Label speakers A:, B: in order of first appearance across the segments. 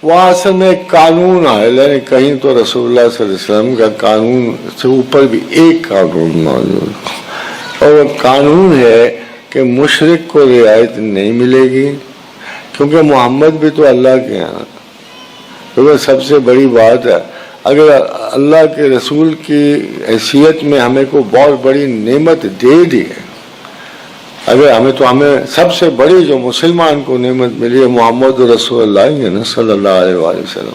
A: وہاں اصل میں ایک قانون ہے، یعنی کہیں تو رسول اللہ صلی اللہ علیہ وسلم کا قانون سے اوپر بھی ایک قانون موجود، اور وہ قانون ہے کہ مشرک کو رعایت نہیں ملے گی، کیونکہ محمد بھی تو اللہ کے ہیں، کیونکہ سب سے بڑی بات ہے اگر اللہ کے رسول کی حیثیت میں ہمیں کو بہت بڑی نعمت دے دی ہے، اگر ہمیں سب سے بڑی جو مسلمان کو نعمت ملی ہے محمد رسول اللہ صلی اللہ علیہ وسلم،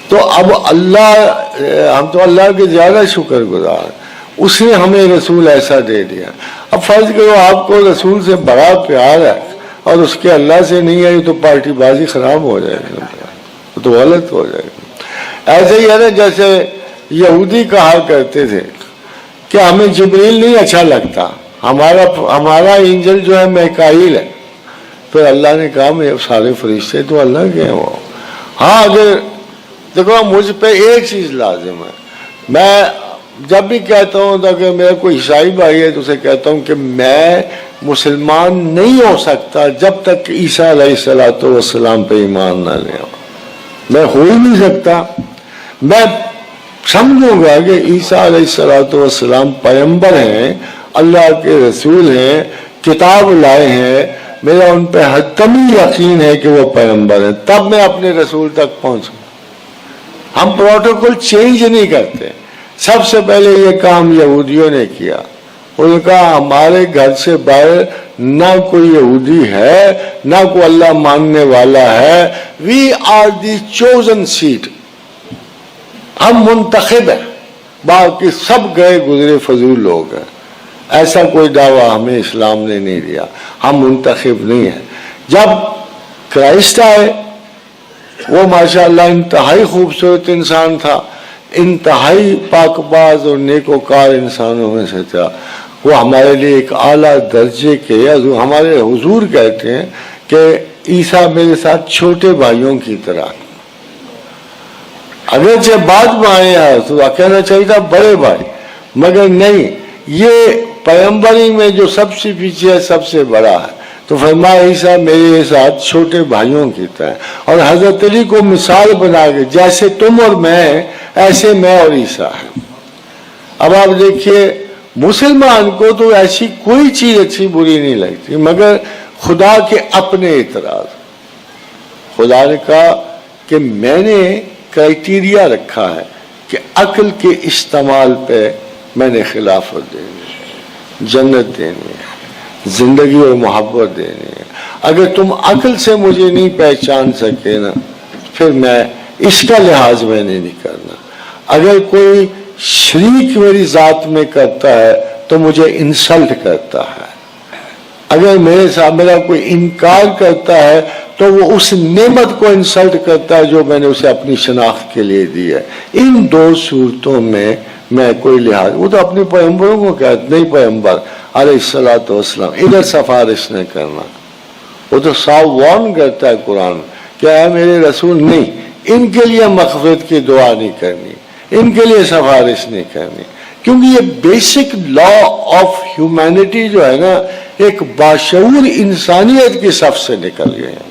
A: تو اب ہم تو اللہ کے زیادہ شکر گزار ہیں، اس نے ہمیں رسول ایسا دے دیا۔ اب فرض کرو آپ کو رسول سے بڑا پیار ہے اور اس کے اللہ سے نہیں ہے، تو پارٹی بازی خراب ہو جائے گی، تو غلط ہو جائے گا۔ ایسے ہی ہے نا جیسے یہودی کہا کرتے تھے کہ ہمیں جبریل نہیں اچھا لگتا، ہمارا انجل جو ہے میکائیل ہے، پھر اللہ نے کہا میں سارے فرشتے تو اللہ کے ہیں وہ۔ ہاں اگر دیکھو مجھ پہ ایک چیز لازم ہے، میں جب بھی کہتا ہوں تو کہ میرا کوئی عیسائی بھائی ہے تو اسے کہتا ہوں کہ میں مسلمان نہیں ہو سکتا جب تک کہ عیسیٰ علیہ السلام پہ ایمان نہ لے آؤں، میں ہو ہی نہیں سکتا۔ میں سمجھوں گا کہ عیسیٰ علیہ السلام پیغمبر ہیں، اللہ کے رسول ہیں، کتاب لائے ہیں، میرا ان پہ حتمی یقین ہے کہ وہ پیغمبر ہیں، تب میں اپنے رسول تک پہنچوں۔ ہم پروٹوکول چینج نہیں کرتے۔ سب سے پہلے یہ کام یہودیوں نے کیا، انہوں نے کہا ہمارے گھر سے باہر نہ کوئی یہودی ہے، نہ کوئی اللہ ماننے والا ہے، we are the chosen set, ہم منتخب ہیں، باقی سب گئے گزرے فضول لوگ ہیں۔ ایسا کوئی دعویٰ ہمیں اسلام نے نہیں دیا، ہم منتخب نہیں ہیں۔ جب کرائسٹ آئے وہ ماشاءاللہ انتہائی خوبصورت انسان تھا، انتہائی پاک باز اور نیکوکار انسانوں میں سے تھا، وہ ہمارے لیے ایک اعلیٰ درجے کے، ہمارے حضور کہتے ہیں کہ عیسیٰ میرے ساتھ چھوٹے بھائیوں کی طرح، اگرچہ بعد میں آئے ہیں تو کہنا چاہیے تھا بڑے بھائی، مگر نہیں، یہ پیغمبری میں جو سب سے پیچھے ہے سب سے بڑا ہے، تو فرمایا عیسیٰ میرے ساتھ چھوٹے بھائیوں کی طرح، اور حضرت علی کو مثال بنا کے جیسے تم اور میں ایسے میں اور عیسیٰ ہے۔ اب آپ دیکھیے مسلمان کو تو ایسی کوئی چیز اچھی بری نہیں لگتی مگر خدا کے اپنے اعتراض۔ خدا نے کہا کہ میں نے کرائٹیریا رکھا ہے کہ عقل کے استعمال پہ میں نے خلافت دینی ہے، جنت دینی ہے، زندگی اور محبت دینی ہے۔ اگر تم عقل سے مجھے نہیں پہچان سکے نا، پھر میں اس کا لحاظ میں نہیں کرنا۔ اگر کوئی شریک میری ذات میں کرتا ہے تو مجھے انسلٹ کرتا ہے، اگر میرے ساتھ میرا کوئی انکار کرتا ہے تو وہ اس نعمت کو انسلٹ کرتا ہے جو میں نے اسے اپنی شناخت کے لیے دی ہے۔ ان دو صورتوں میں کوئی لحاظ، وہ تو اپنے پیغمبروں کو کہتے نہیں، پیغمبر علیہ السلام ادھر سفارش نہ کرنا، وہ تو صاف وارن کرتا ہے قرآن کہ اے میرے رسول نہیں، ان کے لیے مغفرت کی دعا نہیں کرنی، ان کے لیے سفارش نہیں کرنی، کیونکہ یہ بیسک لا آف ہیومینٹی جو ہے نا ایک باشعور انسانیت کی صف سے نکل گئے ہیں۔